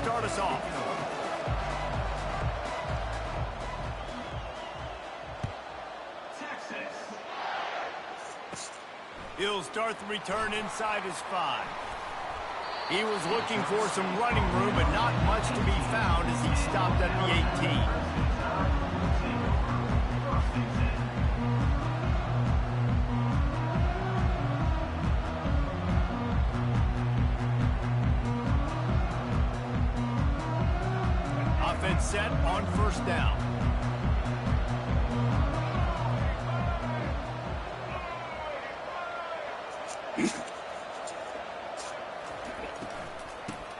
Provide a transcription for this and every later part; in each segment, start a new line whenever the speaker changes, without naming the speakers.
start us off. He'll start the return inside his 5. He was looking for some running room, but not much to be found as he stopped at the 18. Offense set on first down.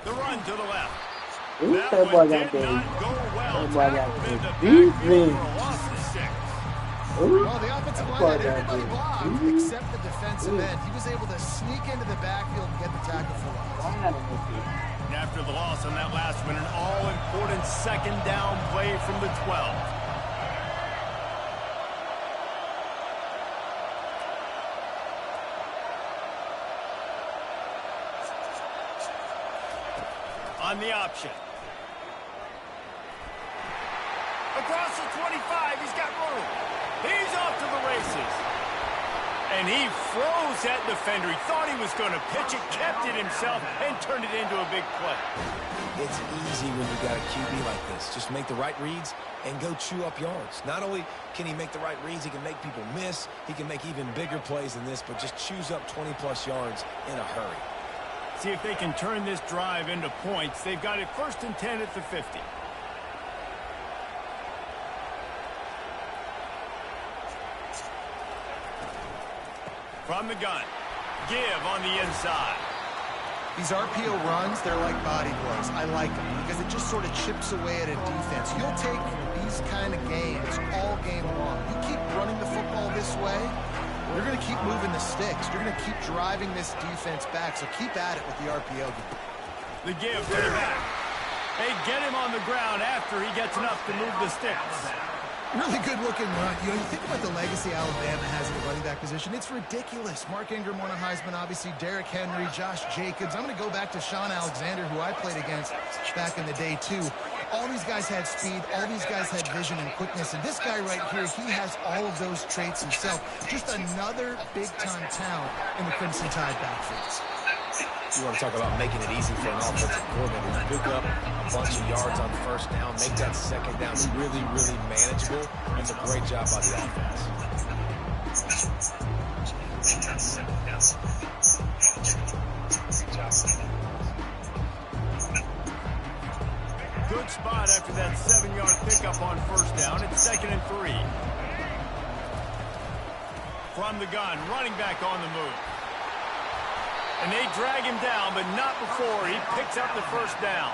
The run to the left. That one did not go well. Tackled in the backfield for a loss of 6.
Well, the offensive line had everybody blocked except the defensive end. He was able to sneak into the backfield and get the tackle for loss.
And after the loss on that last one, an all-important second down play from the 12. On the option. Across the 25, he's got room. He's off to the races. And he froze that defender. He thought he was going to pitch it, kept it himself, and turned it into a big play.
It's easy when you got a QB like this. Just make the right reads and go chew up yards. Not only can he make the right reads, he can make people miss. He can make even bigger plays than this, but just chews up 20-plus yards in a hurry.
See if they can turn this drive into points. They've got it 1st and 10 at the 50. From the gun. Give on the inside.
These RPO runs, they're like body blows. I like them because it just sort of chips away at a defense. You'll take these kind of games all game long. You keep running the football this way, you're going to keep moving the sticks. You're going to keep driving this defense back, so keep at it with the RPO game.
The give to the back. They get him on the ground after he gets enough to move the sticks.
Really good-looking run. You think about the legacy Alabama has in the running back position. It's ridiculous. Mark Ingram won a Heisman, obviously. Derrick Henry, Josh Jacobs. I'm going to go back to Sean Alexander, who I played against back in the day, too. All these guys had speed. All these guys had vision and quickness. And this guy right here, he has all of those traits himself. Just another big-time talent in the Crimson Tide backfield.
You want to talk about making it easy for an offensive coordinator. You pick up a bunch of yards on first down, make that second down really, really manageable. That's a great job by the offense.
Good spot after that 7-yard pickup on first down. It's 2nd and 3. From the gun, running back on the move. And they drag him down, but not before he picks up the first down.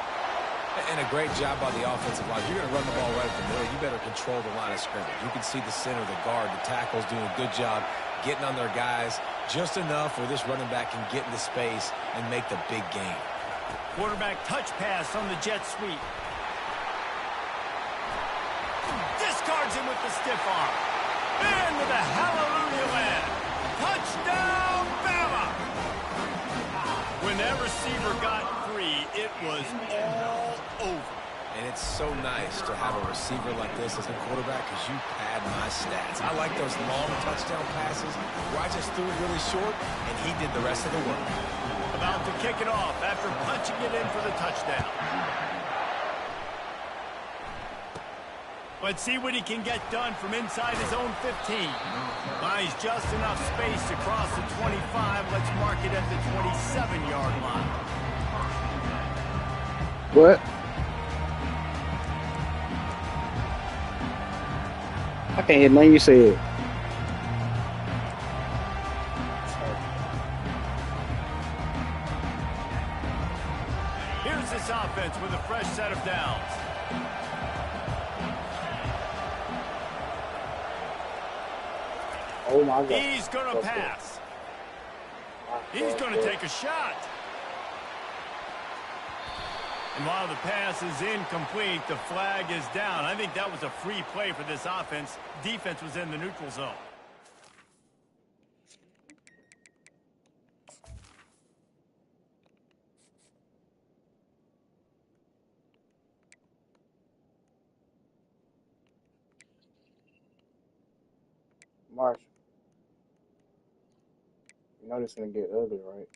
And a great job by the offensive line. If you're going to run the ball right at the middle, you better control the line of scrimmage. You can see the center, the guard, the tackles doing a good job getting on their guys just enough where this running back can get into space and make the big game.
Quarterback touch pass on the jet sweep. Discards him with the stiff arm. Into the hallelujah land. Touchdown, BAMA! When that receiver got free, it was all over.
And it's so nice to have a receiver like this as a quarterback because you pad my stats. I like those long touchdown passes where I just threw it really short and he did the rest of the work.
About to kick it off after punching it in for the touchdown. Let's see what he can get done from inside his own 15. Buys just enough space to cross the 25. Let's mark it at the 27-yard line.
What? I can't hear nothing you said.
Here's this offense with a fresh set of downs.
Oh my God.
He's going to pass. He's going to take a shot. And while the pass is incomplete, the flag is down. I think that was a free play for this offense. Defense was in the neutral zone.
Marshall, you know this gonna get ugly, right?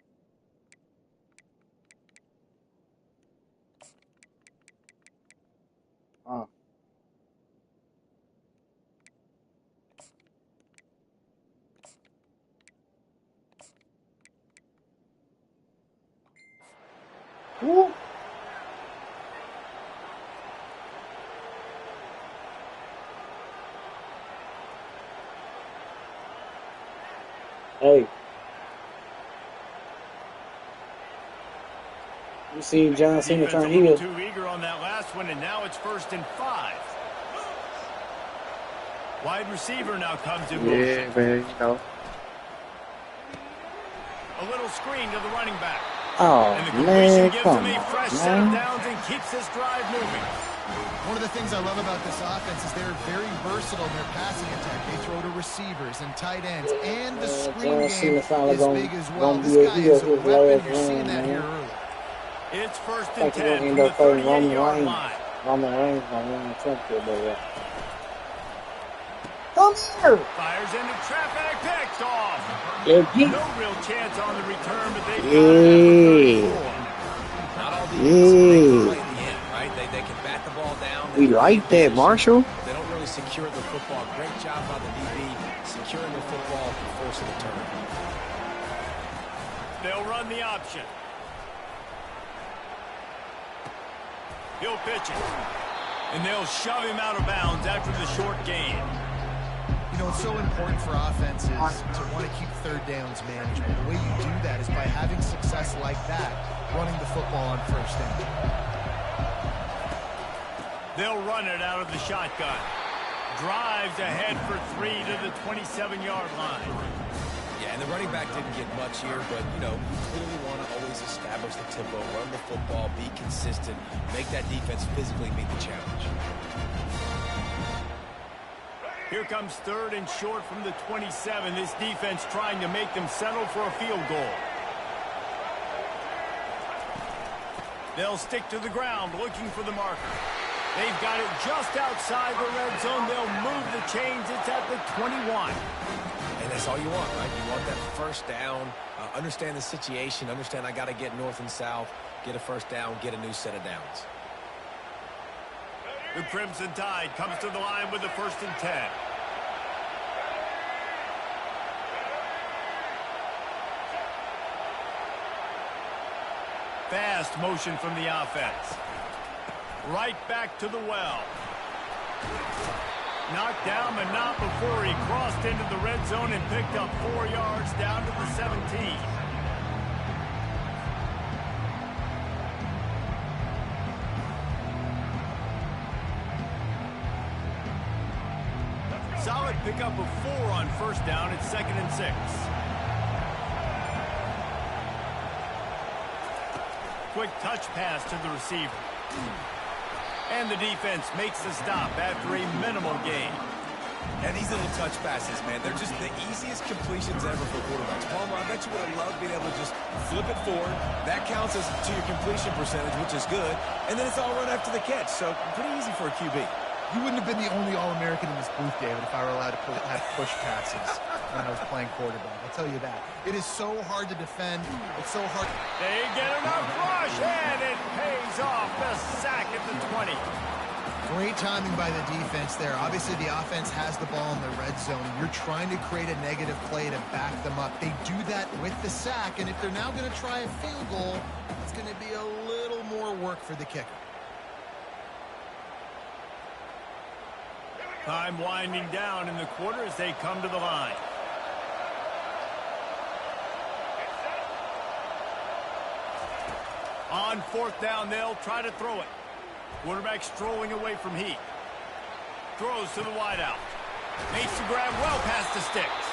Huh? Woo. Hey, you see John Cena
Defense a
turn
little
heel.
too eager on that last one, and now it's 1st and 5. Wide receiver now comes in motion.
Yeah, man, you know.
A little screen to the running back.
Oh,
And the completion
man,
gives
come
him a
on,
fresh set of
man.
downs and keeps this drive moving.
One of the things I love about this offense is they're very versatile in their passing attack. They throw to receivers and tight ends, and the screen
John
game
Cena finally
is big as well.
gonna
This
be a
guy
heel
is a
his
weapon.
last
You're seeing
run,
that here
man.
early.
It's 1st
Like
and
he's gonna
10
end
from the
up fighting Roman
38-yard
Reigns.
line.
Roman Reigns gonna win the championship, baby. Come here!
Fires into traffic, picked off.
Yeah,
No real chance on the return, but they got it at the 34.
Not all defenses make the
yeah.
play in the end, right? They can bat the ball down.
We like that, Marshall.
They don't really secure the football. Great job by the DB securing the football and forcing the turnover.
They'll run the option. He'll pitch it. And they'll shove him out of bounds after the short gain.
You know, it's so important for offenses to want to keep third downs manageable. The way you do that is by having success like that, running the football on 1st down.
They'll run it out of the shotgun. Drives ahead for 3 to the 27-yard line.
Yeah, and the running back didn't get much here, but, you know, you clearly want to always establish the tempo, run the football, be consistent, make that defense physically meet the challenge.
Here comes 3rd and short from the 27. This defense trying to make them settle for a field goal. They'll stick to the ground looking for the marker. They've got it just outside the red zone. They'll move the chains. It's at the 21.
And that's all you want, right? You want that 1st down, understand the situation, understand I got to get north and south, get a 1st down, get a new set of downs.
The Crimson Tide comes to the line with the 1st and 10. Fast motion from the offense. Right back to the well. Knocked down, but not before he crossed into the red zone and picked up 4 yards down to the 17. Solid pickup of 4 on 1st down. It's 2nd and 6. Quick touch pass to the receiver. And the defense makes the stop after a minimal gain.
And these little touch passes, man, they're just the easiest completions ever for quarterbacks. Palmer, I bet you would have loved being able to just flip it forward. That counts as to your completion percentage, which is good. And then it's all run after the catch, so pretty easy for a QB.
You wouldn't have been the only All-American in this booth, David, if I were allowed to have push passes when I was playing quarterback. I'll tell you that. It is so hard to defend. It's so hard.
They get enough rush, and it pays off. The sack at the 20.
Great timing by the defense there. Obviously, the offense has the ball in the red zone, and you're trying to create a negative play to back them up. They do that with the sack, and if they're now going to try a field goal, it's going to be a little more work for the kicker.
Time winding down in the quarter as they come to the line. On 4th down, they'll try to throw it. Quarterback strolling away from Heat. Throws to the wideout. Makes the grab well past the sticks.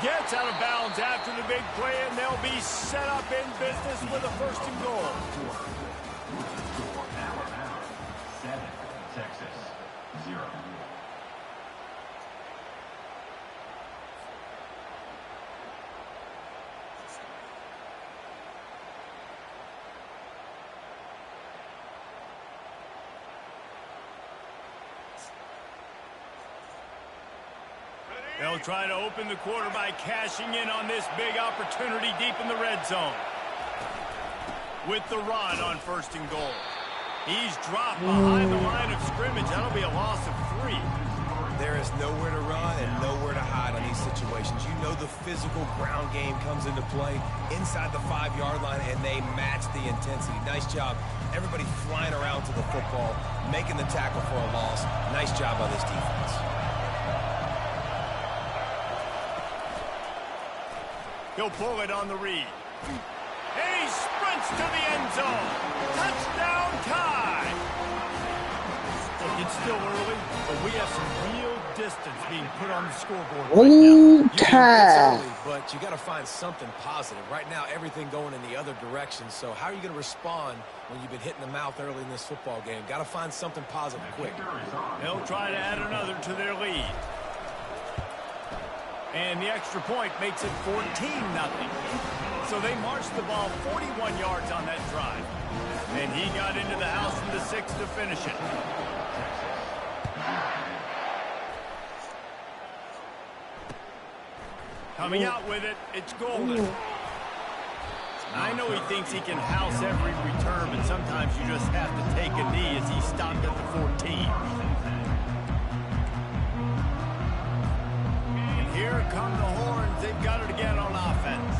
Gets out of bounds after the big play, and they'll be set up in business with a 1st and goal.
Texas, 0.
They'll try to open the quarter by cashing in on this big opportunity deep in the red zone. With the run on 1st and goal. He's dropped behind the line of scrimmage. That'll be a loss of 3.
There is nowhere to run and nowhere to hide on these situations. You know the physical ground game comes into play inside the 5-yard line, and they match the intensity. Nice job. Everybody flying around to the football, making the tackle for a loss. Nice job on this defense.
He'll pull it on the read. And he sprints to the end zone. Touchdown tie. Look, it's still early, but we have some real distance being put on the scoreboard right now.
Tie.
But you got to find something positive. Right now, everything going in the other direction. So how are you going to respond when you've been hitting the mouth early in this football game? Got to find something positive quick.
They'll try to add another to their lead. And the extra point makes it 14-0. So they marched the ball 41 yards on that drive. And he got into the house from the 6 to finish it. Coming out with it, it's Golden. I know he thinks he can house every return, but sometimes you just have to take a knee as he stopped at the 14. And here come the horns. They've got it again on offense.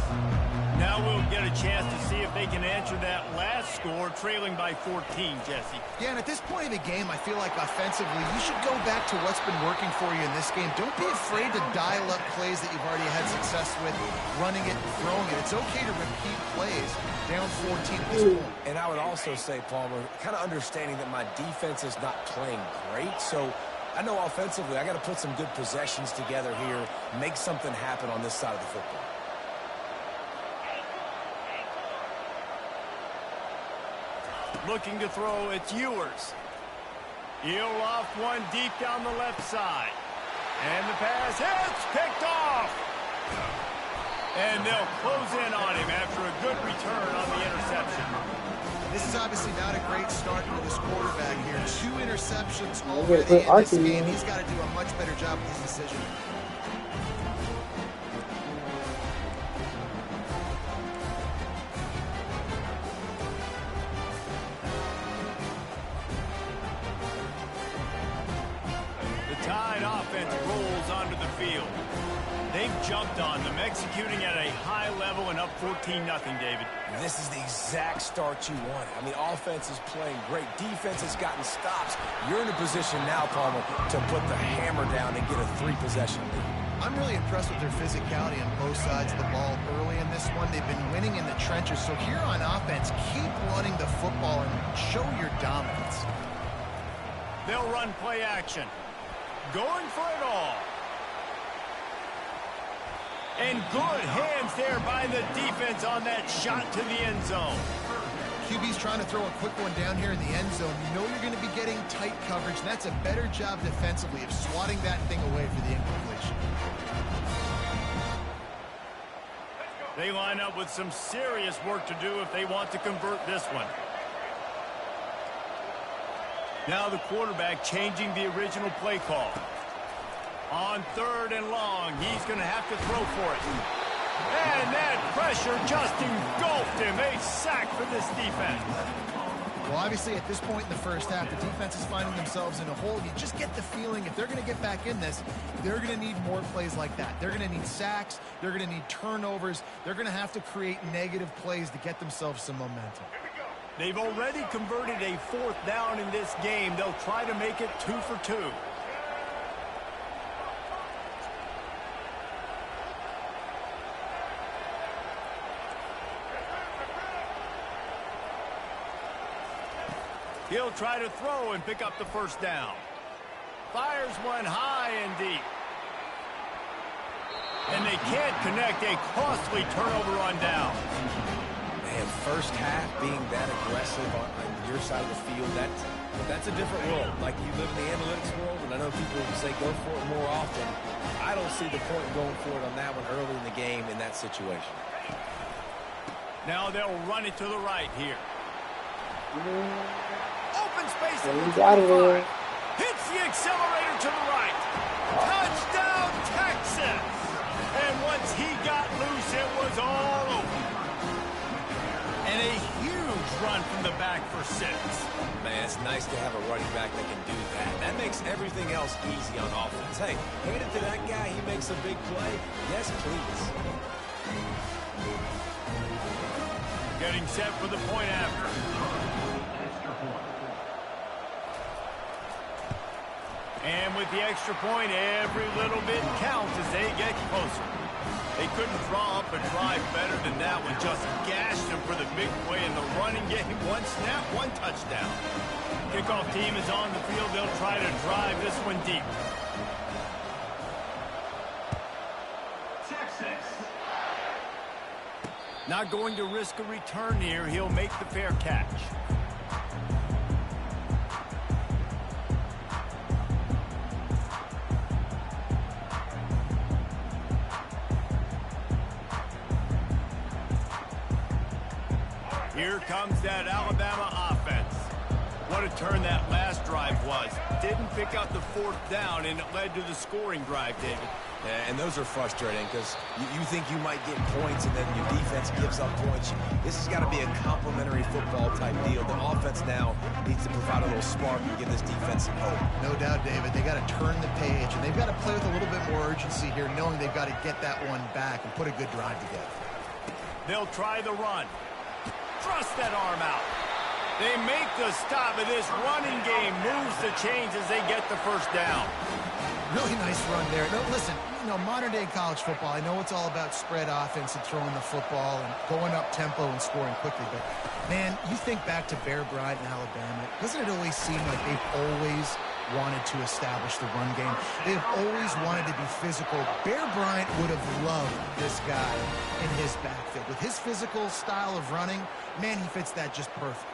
Now we'll get a chance to see if they can answer that last score, trailing by 14, Jesse.
Yeah, and at this point of the game, I feel like offensively, you should go back to what's been working for you in this game. Don't be afraid to dial up plays that you've already had success with, running it and throwing it. It's okay to repeat plays down 14 at this point.
And I would also say, Palmer, kind of understanding that my defense is not playing great, so I know offensively I got to put some good possessions together here, make something happen on this side of the football.
Looking to throw, it's Ewers. He'll off one deep down the left side. And the pass hits, picked off. And they'll close in on him after a good return on the interception.
This is obviously not a great start for this quarterback here. 2 interceptions already in this game. He's got to do a much better job with his decision.
They've jumped on them, executing at a high level and up 14-0, David.
This is the exact start you wanted. I mean, offense is playing great. Defense has gotten stops. You're in a position now, Palmer, to put the hammer down and get a 3-possession lead.
I'm really impressed with their physicality on both sides of the ball early in this one. They've been winning in the trenches. So here on offense, keep running the football and show your dominance.
They'll run play action. Going for it all. And good hands there by the defense on that shot to the end zone.
QB's trying to throw a quick one down here in the end zone. You know you're going to be getting tight coverage, and that's a better job defensively of swatting that thing away for the incompletion.
They line up with some serious work to do if they want to convert this one. Now the quarterback changing the original play call. On 3rd and long, he's going to have to throw for it. And that pressure just engulfed him. A sack for this defense.
Well, obviously, at this point in the first half, the defense is finding themselves in a hole. You just get the feeling if they're going to get back in this, they're going to need more plays like that. They're going to need sacks. They're going to need turnovers. They're going to have to create negative plays to get themselves some momentum.
They've already converted a 4th down in this game. They'll try to make it 2 for 2. He'll try to throw and pick up the 1st down. Fires one high and deep. And they can't connect. A costly turnover on down.
Man, first half being that aggressive on your side of the field, that's a different world. Like, you live in the analytics world, and I know people say go for it more often. I don't see the point in going for it on that one early in the game in that situation.
Now they'll run it to the right here. Open space at the 25. Hits the accelerator to the right. Touchdown, Texas! the back for 6.
Man, it's nice to have a running back that can do that. That makes everything else easy on offense. Hey, hand it to that guy. He makes a big play. Yes, please.
Getting set for the point after. And with the extra point, every little bit counts as they get closer. They couldn't draw up a drive better than that one. Just gashed them for the big play in the running game. 1 snap, 1 touchdown. Kickoff team is on the field. They'll try to drive this one deep. Texas. Not going to risk a return here. He'll make the fair catch. Here comes that Alabama offense. What a turn that last drive was. Didn't pick up the 4th down, and it led to the scoring drive, David.
Yeah, and those are frustrating because you think you might get points and then your defense gives up points. This has got to be a complementary football type deal. The offense now needs to provide a little spark and give this defense some hope.
No doubt, David. They got to turn the page, and they've got to play with a little bit more urgency here, knowing they've got to get that one back and put a good drive together.
They'll try the run. Thrust that arm out. They make the stop, and this running game moves the chains as they get the 1st down.
Really nice run there. No, listen, modern-day college football, I know it's all about spread offense and throwing the football and going up tempo and scoring quickly, but, man, you think back to Bear Bryant in Alabama, doesn't it always seem like they've always wanted to establish the run game? They've always wanted to be physical. Bear Bryant would have loved this guy in his backfield. With his physical style of running, man, he fits that just perfect.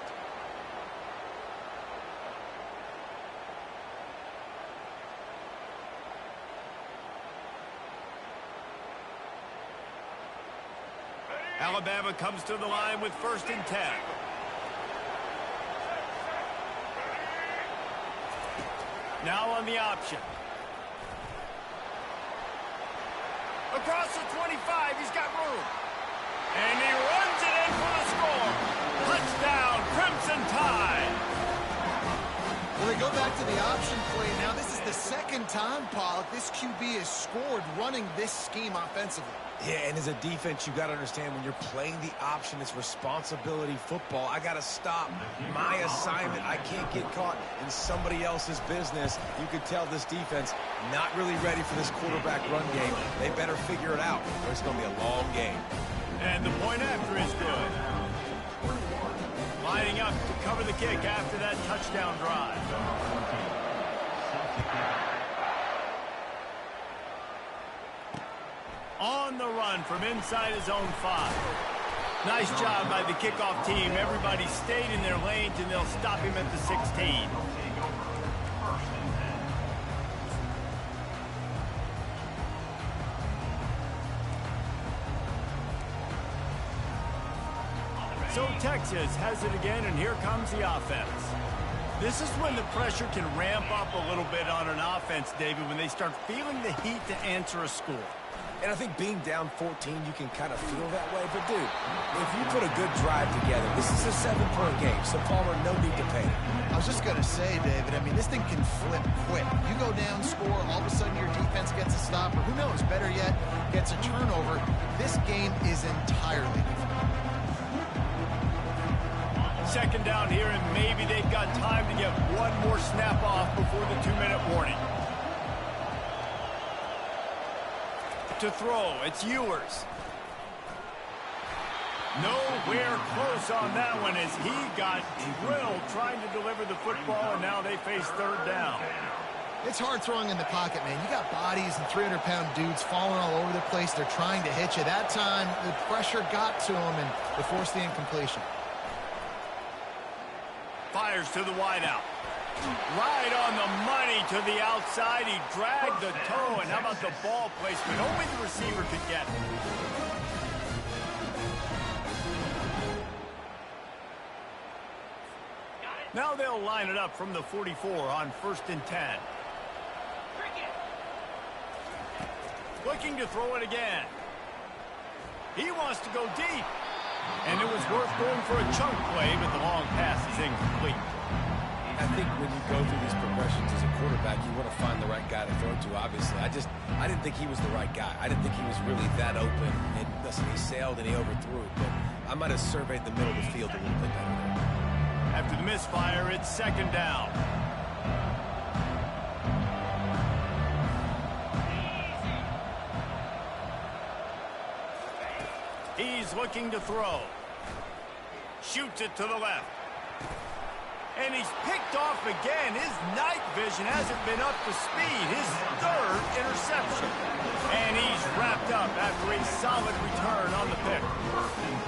Alabama comes to the line with 1st and 10. Now on the option. Across the 25, he's got room. And he runs it in for the score. Touchdown, Crimson Tide.
Well, they go back to the option play. Now, this is the 2nd time, Pollock, this QB has scored running this scheme offensively.
Yeah, and as a defense, you got to understand when you're playing the option, it's responsibility football. I got to stop my assignment. I can't get caught in somebody else's business. You could tell this defense not really ready for this quarterback run game. They better figure it out, or it's going to be a long game.
And the point after is good. Lining up to cover the kick after that touchdown drive. On the run from inside his own 5. Nice job by the kickoff team. Everybody stayed in their lanes, and they'll stop him at the 16. So Texas has it again, and here comes the offense. This is when the pressure can ramp up a little bit on an offense, David, when they start feeling the heat to answer a score.
And I think being down 14, you can kind of feel that way. But, dude, if you put a good drive together, this is a 7-point game, so Palmer, no need to panic.
I was just going to say, David, I mean, this thing can flip quick. You go down, score, all of a sudden your defense gets a stop, or who knows, better yet, gets a turnover. This game is entirely different.
2nd down here, and maybe they've got time to get one more snap off before the 2-minute warning. To throw, it's Ewers. Nowhere close on that one as he got drilled trying to deliver the football, and now they face 3rd down.
It's hard throwing in the pocket, man. You got bodies and 300-pound dudes falling all over the place. They're trying to hit you. That time, the pressure got to them, and they forced the incompletion.
Fires to the wideout. Right on the money to the outside. He dragged the toe, and how about the ball placement? Only the receiver could get it. Now they'll line it up from the 44 on 1st and 10. Looking to throw it again. He wants to go deep. And it was worth going for a chunk play, but the long pass is incomplete.
I think when you go through these progressions as a quarterback, you want to find the right guy to throw to, obviously. I didn't think he was the right guy. I didn't think he was really that open. And listen, he sailed and he overthrew it, but I might have surveyed the middle of the field a little bit better there.
After the misfire, it's second down. He's looking to throw. Shoots it to the left. And he's picked off again. His night vision hasn't been up to speed. His third interception. And he's wrapped up after a solid return on the pick.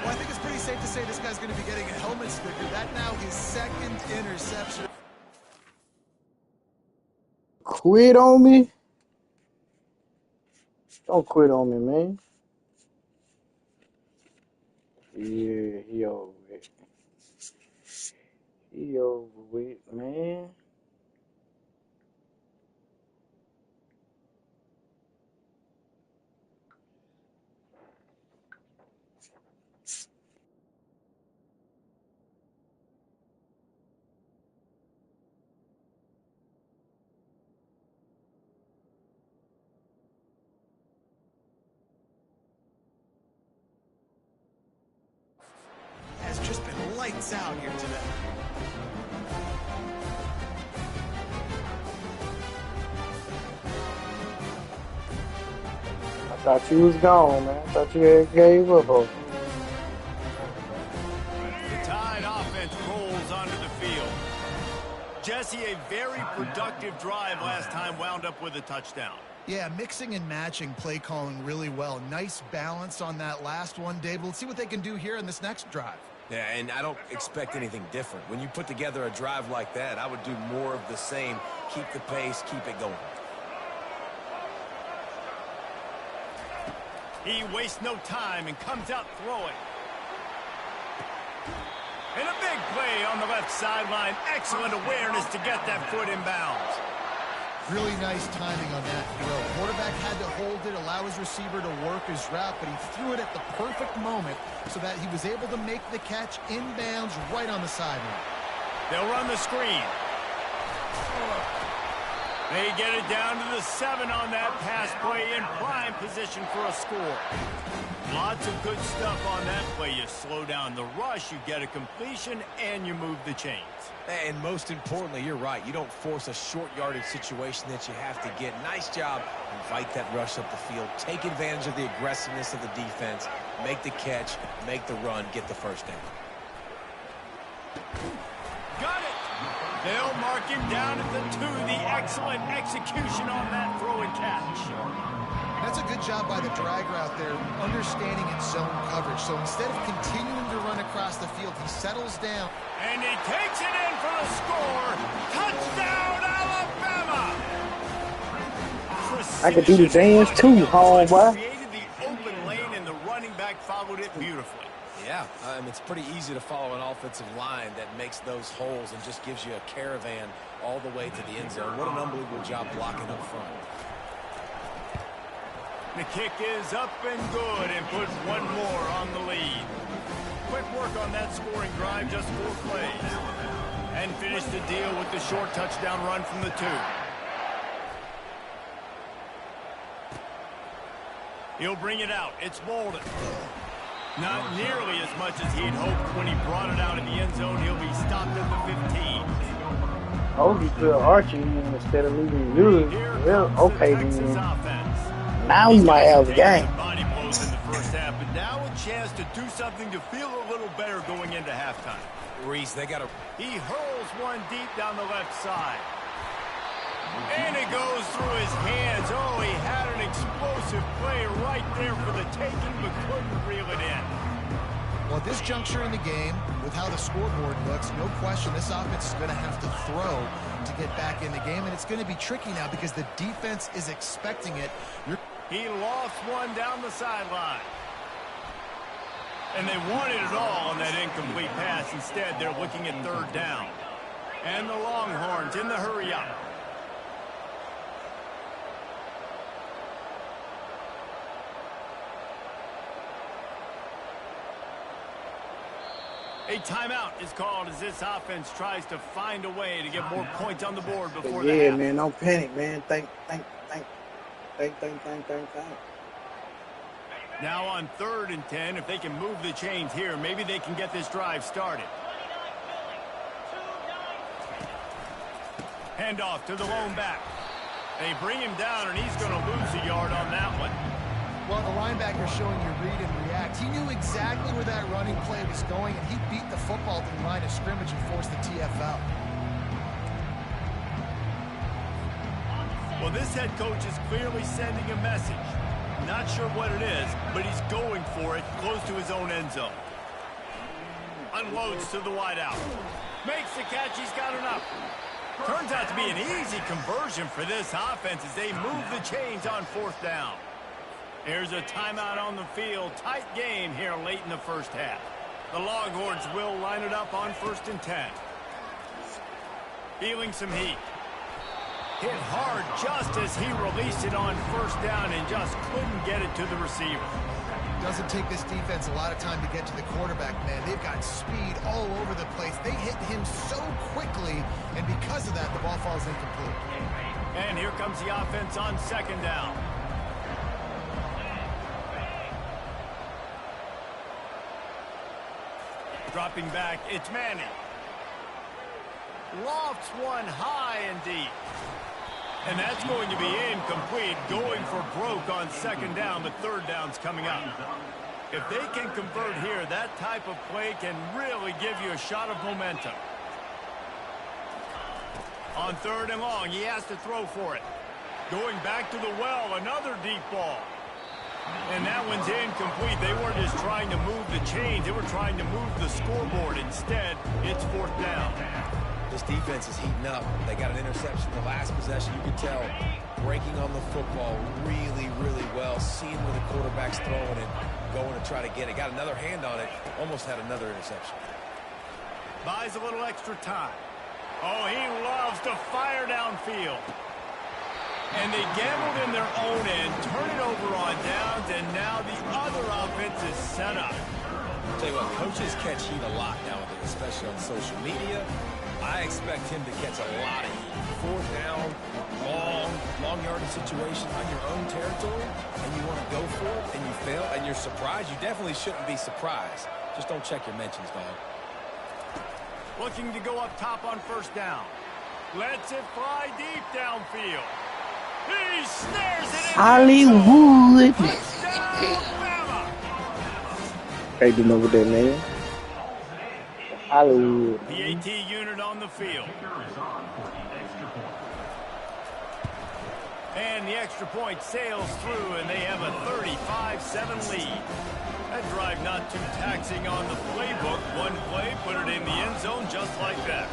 Well, I think it's pretty safe to say this guy's going to be getting a helmet sticker. That now his second interception.
Quit on me? Don't quit on me, man. Yeah, he over it. He over it, man.
Has just been lights out here today.
I thought you was gone, man. I thought you had gave up on me.
The Tide offense rolls onto the field. Jesse, a very productive drive last time, wound up with a touchdown.
Yeah, mixing and matching play calling really well. Nice balance on that last one, Dave. Let's see what they can do here in this next drive.
Yeah, and I don't expect anything different. When you put together a drive like that, I would do more of the same. Keep the pace, keep it going.
He wastes no time and comes out throwing. And a big play on the left sideline. Excellent awareness to get that foot in bounds.
Really nice timing on that throw. Quarterback had to hold it, allow his receiver to work his route, but he threw it at the perfect moment so that he was able to make the catch inbounds right on the sideline.
They'll run the screen. They get it down to the 7 on that pass play in prime position for a score. Lots of good stuff on that play. You slow down the rush, you get a completion, and you move the chains.
And most importantly, you're right. You don't force a short yardage situation that you have to get. Nice job. Invite that rush up the field. Take advantage of the aggressiveness of the defense. Make the catch, make the run, get the first down.
Got it. They'll mark him down at the 2. The excellent execution on that throw and catch.
That's a good job by the drag route there, understanding its zone coverage. So instead of continuing to run across the field, he settles down.
And he takes it in for the score. Touchdown, Alabama!
I could do the dance too, homeboy.
Created the open lane, and the running back followed it beautifully.
Yeah, it's pretty easy to follow an offensive line that makes those holes and just gives you a caravan all the way to the end zone. What an unbelievable job blocking up front.
The kick is up and good and puts one more on the lead. Quick work on that scoring drive, just 4 plays. And finish the deal with the short touchdown run from the 2. He'll bring it out. It's Bolden. Not nearly as much as he'd hoped when he brought it out in the end zone. He'll be stopped at the 15.
Oh, he put Archie in instead of leaving Lewis. Well, okay, then. Now he might have the game.
Body blows in the first half, but now a chance to do something to feel a little better going into halftime.
Reese, they got to...
He hurls one deep down the left side. And it goes through his hands. Oh, he had an explosive play right there for the taking, but couldn't reel it in.
Well, at this juncture in the game, with how the scoreboard looks, no question this offense is going to have to throw to get back in the game, and it's going to be tricky now because the defense is expecting it.
He lost one down the sideline. And they wanted it all on that incomplete pass. Instead, they're looking at 3rd down. And the Longhorns in the hurry up. A timeout is called as this offense tries to find a way to get more points on the board before
But
the
yeah,
half.
man, don't panic, man. Think.
Now on 3rd and 10, if they can move the chains here, maybe they can get this drive started. Handoff to the lone back. They bring him down, and he's going to lose a yard on that one.
Well, the linebacker's showing you read and react. He knew exactly where that running play was going, and he beat the football to the line of scrimmage and forced the TFL.
Well, this head coach is clearly sending a message. Not sure what it is, but he's going for it close to his own end zone. Unloads to the wideout. Makes the catch. He's got enough. Turns out to be an easy conversion for this offense as they move the chains on 4th down. Here's a timeout on the field. Tight game here late in the first half. The Longhorns will line it up on 1st and 10. Feeling some heat. Hit hard just as he released it on 1st down and just couldn't get it to the receiver.
Doesn't take this defense a lot of time to get to the quarterback, man. They've got speed all over the place. They hit him so quickly, and because of that, the ball falls incomplete.
And here comes the offense on 2nd down. Dropping back, it's Manning. Lofts one high and deep. And that's going to be incomplete, going for broke on 2nd down, but 3rd down's coming up. If they can convert here, that type of play can really give you a shot of momentum. On 3rd and long, he has to throw for it. Going back to the well, another deep ball. And that one's incomplete. They weren't just trying to move the chains. They were trying to move the scoreboard. Instead, it's 4th down.
This defense is heating up. They got an interception the last possession. You can tell breaking on the football really, really well. Seeing where the quarterback's throwing it, going to try to get it. Got another hand on it. Almost had another interception.
Buys a little extra time. Oh, he loves to fire downfield. And they gambled in their own end, turn it over on downs, and now the other offense is set up.
I'll tell you what, coaches catch heat a lot nowadays, especially on social media. I expect him to catch a lot of heat. 4th down, long yardage situation on your own territory, and you want to go for it, and you fail, and you're surprised. You definitely shouldn't be surprised. Just don't check your mentions, dog.
Looking to go up top on 1st down. Lets it fly deep downfield. He snares it in.
Hollywood.
Touchdown, Bama.
Hey, do you know what that means? Hollywood.
The AT unit on the field. And the extra point sails through, and they have a 35-7 lead. That drive not too taxing on the playbook. One play, put it in the end zone just like that.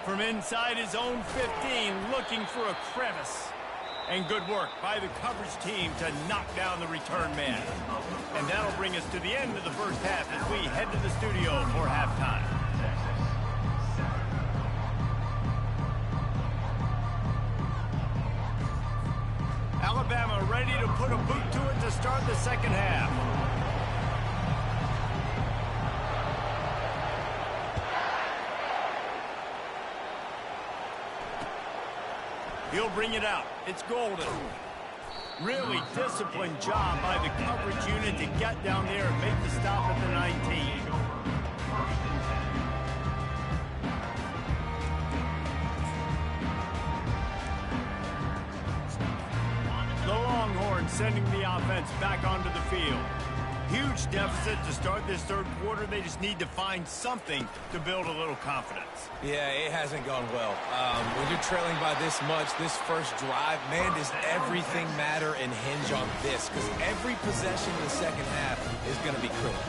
From inside his own 15, looking for a crevice. And good work by the coverage team to knock down the return man. And that'll bring us to the end of the first half as we head to the studio for halftime. Alabama ready to put a boot to it to start the second half. He'll bring it out. It's Golden. Really disciplined job by the coverage unit to get down there and make the stop at the 19. The Longhorns sending the offense back onto the field. Huge deficit to start this third quarter. They just need to find something to build a little confidence.
Yeah, it hasn't gone well. When you're trailing by this much, this first drive, man, does everything matter and hinge on this? Because every possession in the second half is going to be critical.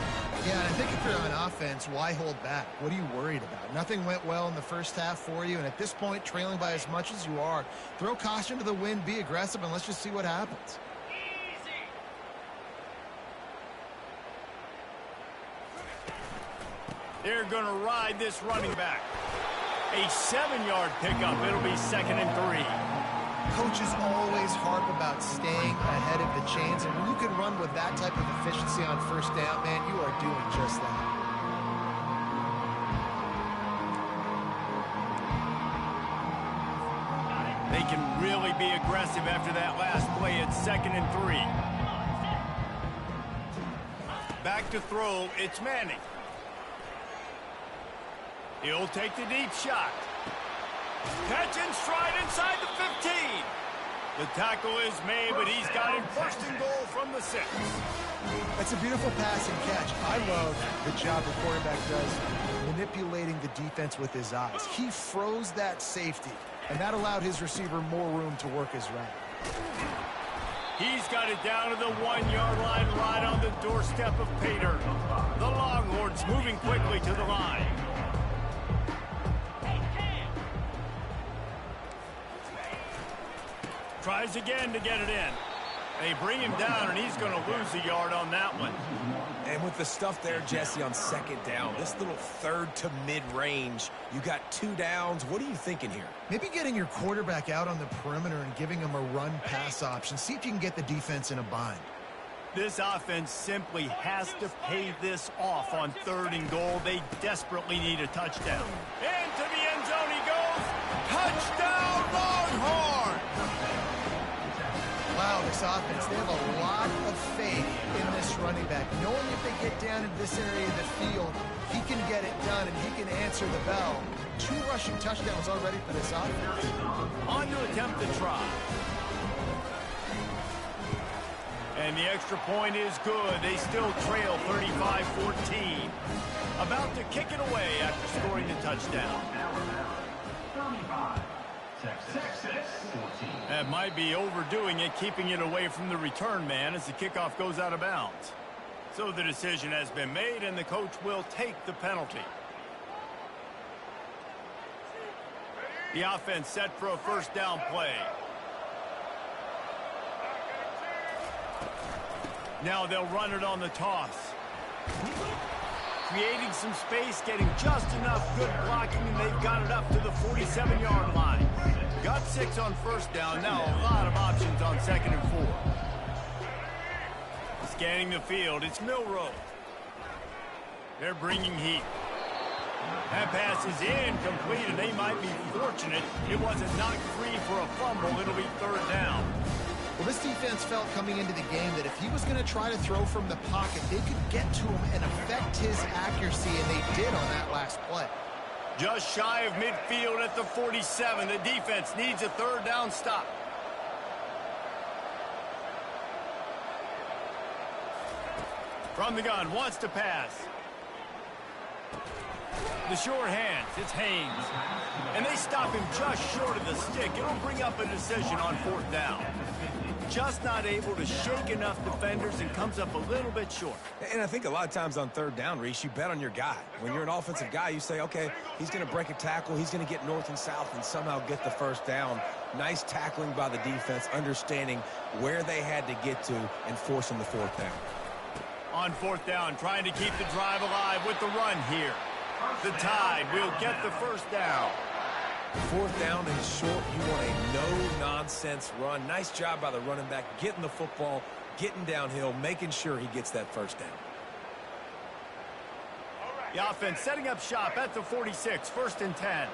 Yeah, and I think if you're on offense, why hold back? What are you worried about? Nothing went well in the first half for you, and at this point, trailing by as much as you are, throw caution to the wind, be aggressive, and let's just see what happens.
They're going to ride this running back. A 7-yard pickup. It'll be 2nd and 3.
Coaches always harp about staying ahead of the chains, and when you can run with that type of efficiency on first down, man, you are doing just that.
They can really be aggressive after that last play at 2nd and 3. Back to throw, it's Manning. He'll take the deep shot. Catch and stride inside the 15. The tackle is made, but he's got it 1st and goal from the 6.
That's a beautiful pass and catch. I love the job the quarterback does manipulating the defense with his eyes. He froze that safety, and that allowed his receiver more room to work his route.
He's got it down to the 1-yard line right on the doorstep of Pater. The Longhorns moving quickly to the line. Tries again to get it in. They bring him down, and he's going to lose a yard on that one.
And with the stuff there, Jesse, on 2nd down, this little 3rd to mid-range, you got 2 downs. What are you thinking here?
Maybe getting your quarterback out on the perimeter and giving him a run-pass option. See if you can get the defense in a bind.
This offense simply has to pay this off on 3rd and goal. They desperately need a touchdown. Into the end zone he goes. Touchdown, Longhorns!
Wow, this offense, they have a lot of faith in this running back, knowing if they get down into this area of the field, he can get it done and he can answer the bell. 2 rushing touchdowns already for this offense.
On to attempt the try. And the extra point is good. They still trail 35-14. About to kick it away after scoring the touchdown. That might be overdoing it, keeping it away from the return man as the kickoff goes out of bounds. So the decision has been made, and the coach will take the penalty. The offense set for a 1st down play. Now they'll run it on the toss. Creating some space, getting just enough good blocking, and they've got it up to the 47-yard line. Got 6 on 1st down, now a lot of options on 2nd and 4. Scanning the field, it's Milroe. They're bringing heat. That pass is incomplete, and they might be fortunate it wasn't knocked free for a fumble. It'll be 3rd down.
Well, this defense felt coming into the game that if he was going to try to throw from the pocket, they could get to him and affect his accuracy, and they did on that last play.
Just shy of midfield at the 47. The defense needs a 3rd down stop. From the gun, wants to pass. The short hands, it's Haynes. And they stop him just short of the stick. It'll bring up a decision on 4th down. Just not able to shake enough defenders and comes up a little bit short.
And I think a lot of times on 3rd down, Reese, you bet on your guy. When you're an offensive guy, you say, okay, he's going to break a tackle, he's going to get north and south and somehow get the 1st down. Nice tackling by the defense, understanding where they had to get to and forcing the 4th down.
On 4th down, trying to keep the drive alive with the run here. The Tide will get the 1st down.
4th down and short, you want a no-nonsense run. Nice job by the running back, getting the football, getting downhill, making sure he gets that 1st down.
The offense setting up shop at the 46, 1st and 10.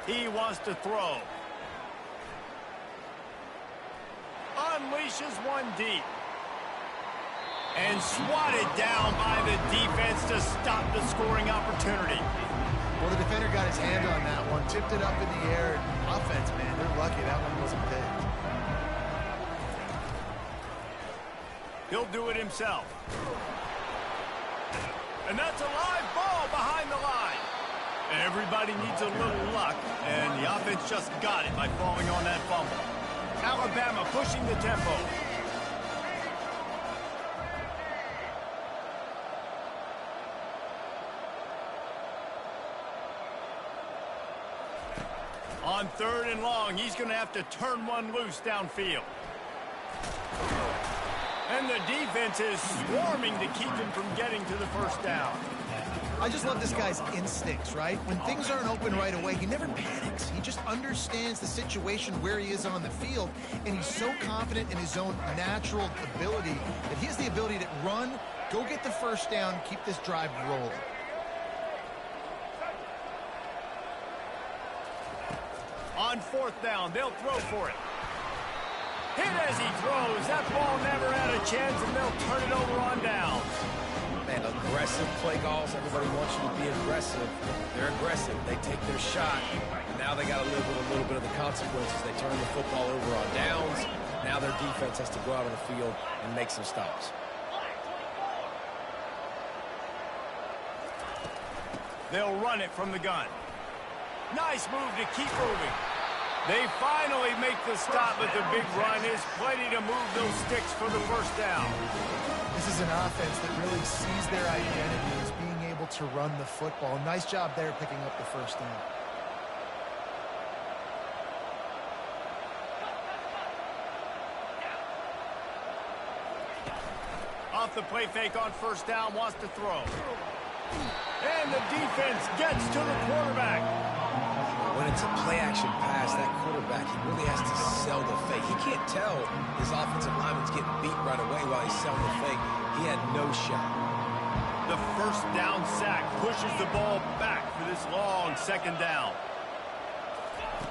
He wants to throw. Unleashes one deep. And swatted down by the defense to stop the scoring opportunity.
Well, the defender got his hand on that one, tipped it up in the air. Offense, man, they're lucky that one wasn't picked.
He'll do it himself. And that's a live ball behind the line. Everybody needs a little luck, and the offense just got it by falling on that fumble. Alabama pushing the tempo. On 3rd and long, he's going to have to turn one loose downfield. And And the defense is swarming to keep him from getting to the first down.
I just love this guy's instincts, right? When things aren't open right away, he never panics. He just understands the situation where he is on the field, and he's so confident in his own natural ability that he has the ability to run, go get the first down, keep this drive rolling.
On fourth down, they'll throw for it. Hit as he throws. That ball never had a chance, and they'll turn it over on downs.
Man, aggressive play calls. Everybody wants you to be aggressive. They're aggressive. They take their shot. And now they got to live with a little bit of the consequences. They turn the football over on downs. Now their defense has to go out on the field and make some stops.
They'll run it from the gun. Nice move to keep moving. They finally make the stop, but the big run is plenty to move those sticks for the first down.
This is an offense that really sees their identity as being able to run the football. Nice job there picking up the first down.
Off the play fake on first down, wants to throw. And the defense gets to the quarterback.
When it's a play-action pass, that quarterback, he really has to sell the fake. He can't tell his offensive lineman's getting beat right away while he's selling the fake. He had no shot.
The first down sack pushes the ball back for this long second down.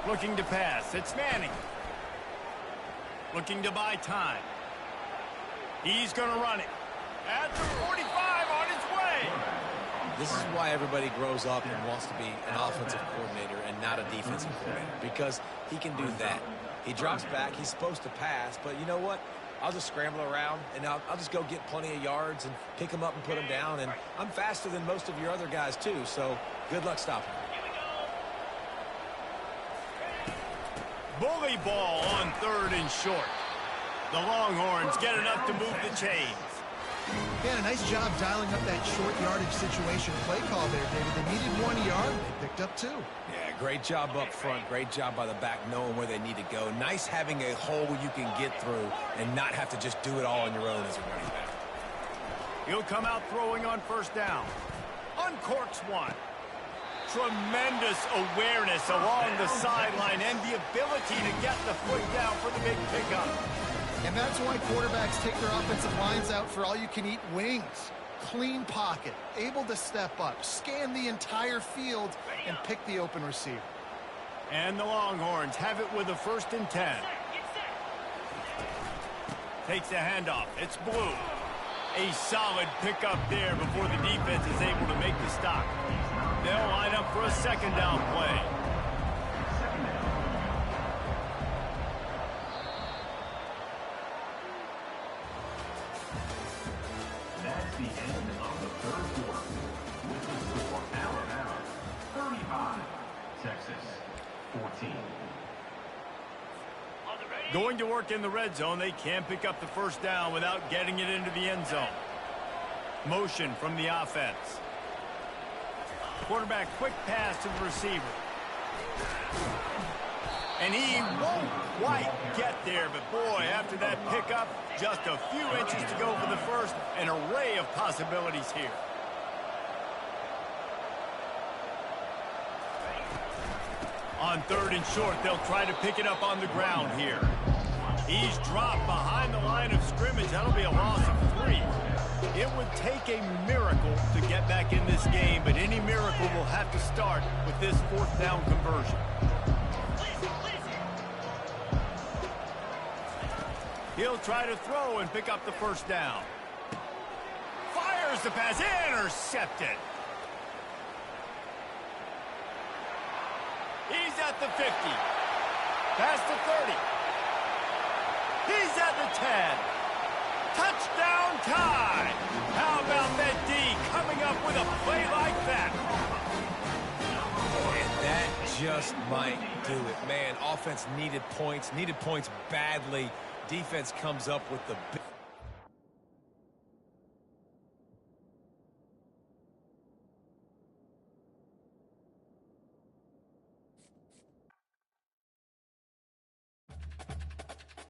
Looking to pass. It's Manning. Looking to buy time. He's going to run it. At the 45 on his way.
This is why everybody grows up and wants to be an offensive coordinator and not a defensive coordinator, because he can do that. He drops back. He's supposed to pass, but you know what? I'll just scramble around, and I'll just go get plenty of yards and pick them up and put them down, and I'm faster than most of your other guys, too, so good luck stopping him.
Bully ball on third and short. The Longhorns get enough to move the chains.
Yeah, a nice job dialing up that short yardage situation play call there, David. They needed 1 yard. They picked up 2.
Yeah, great job up front. Great job by the back knowing where they need to go. Nice having a hole you can get through and not have to just do it all on your own as a running back.
He'll come out throwing on first down. Uncorks one. Tremendous awareness along the sideline and the ability to get the foot down for the big pickup.
And that's why quarterbacks take their offensive lines out for all-you-can-eat wings. Clean pocket, able to step up, scan the entire field, and pick the open receiver.
And the Longhorns have it with a 1st and 10. Takes the handoff. It's Blue. A solid pickup there before the defense is able to make the stop. They'll line up for a second down play.
That's the end of the third quarter. With the score, Alabama 35, Texas 14.
Going to work in the red zone, they can't pick up the first down without getting it into the end zone. Motion from the offense. Quarterback quick pass to the receiver. And he won't quite get there, but boy, after that pickup, just a few inches to go for the first. An array of possibilities here. On 3rd and short, they'll try to pick it up on the ground here. He's dropped behind the line of scrimmage. That'll be a loss of 3. It would take a miracle to get back in this game, but any miracle will have to start with this 4th down conversion. He'll try to throw and pick up the first down. Fires the pass, intercepted. He's at the 50. Past the 30. He's at the 10. Touchdown tie. How about that D coming up with a play like that?
And that just might do it. Man, offense needed points badly. Defense comes up with the big